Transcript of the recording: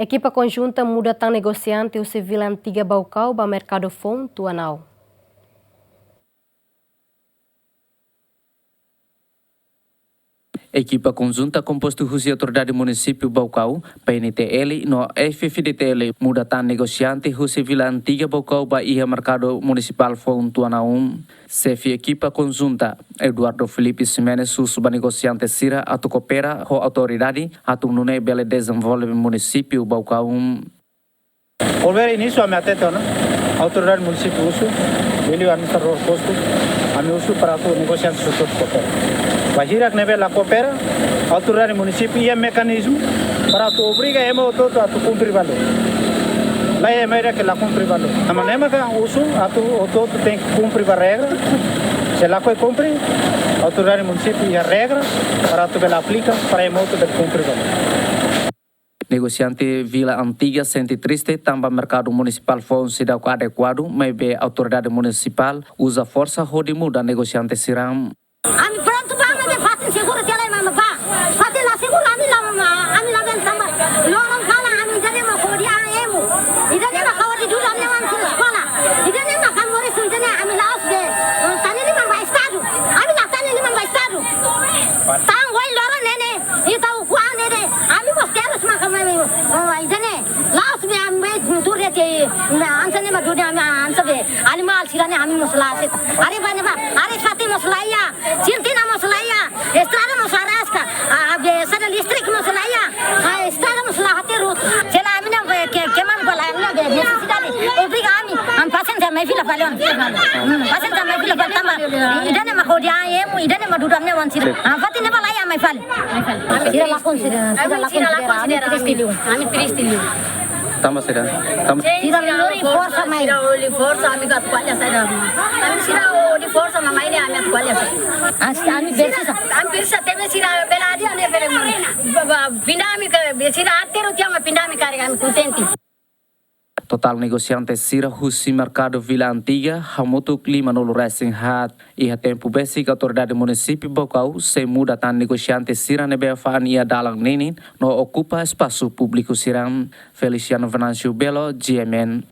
Equipa conjunta muda tang negociante o civil antiga Baucau ba mercado fon tuanau. Equipa conjunta composta por autoridade município Baucau, PNTL, no FFDTL, muda tan negociante o civil antiga Baucau ba ia mercado municipal fon tuanaum. Chefe equipa conjunta Eduardo Felipe Ximenes suba negociante Sira atu coopera ho autoridade atu nune bele desenvolve município Baucau. Volver início a minha teta, né? Autoridade município uso, ele administrador posto, a meu uso para tu negociante setor coopera. Bahira que neve la coopera, autoridade município e mecanismo para tu obriga emo todo a tu cumprir valor. Lá é melhor que lá cumprir valor. A maneira que uso a tu todo tem que cumprir a regra. Se lá foi cumprir, autoridade município e a regra para tu ela aplica para emo todo cumprir valor. Negociante Vila Antiga sente triste, também mercado municipal foi um cidadão adequado, mas a autoridade municipal usa força de mudar negociante Siram. Ami pronto ba na fatin seguro tela mama ba fatin la seguro ami la ben tamba lorong kala ami dane ma kodi emu idane ma kawadi dulu ami wan til sekolah idane ma kamore sunjane ami laos be tani lima ba estado ami la tani lima ba estado tang wai loro nene ita kwa nene ami bos teros ma kamai idane laos be ami dure te ansane ma dure ami ansabe ali mal sirane ami musla se are bane ba are fatin musla ya Cintina masalaya, estrada masarasca, sana listrik masalaya, estrada masalahatiru, cena amina keman balangna de necessidade, obrigami, am paciente mai fila palon, paciente mai fila paltamba, idane makodia emu, idane madudamne wansir, fatina balaya mai fal, sira la considera, ami triste. Tambah Siram. Sira lori força mai. Sira oli força ami gat palha sai. Ami sira oli força mamai ne ami palha sai. Ami bersa. Ami bersa teme sira beladi ane bele. Pindami sira atero tiama pindami carrega ami contente. Total negociante Sira Husi Mercado Vila Antiga, Hamoto Clima no Racing Hat, e a tempo basic autoridade município Baucau, se muda tan negociante Sira Nebefan e a Dalang Nenin, no ocupa espaço público Siram, Feliciano Venâncio Belo, GMN.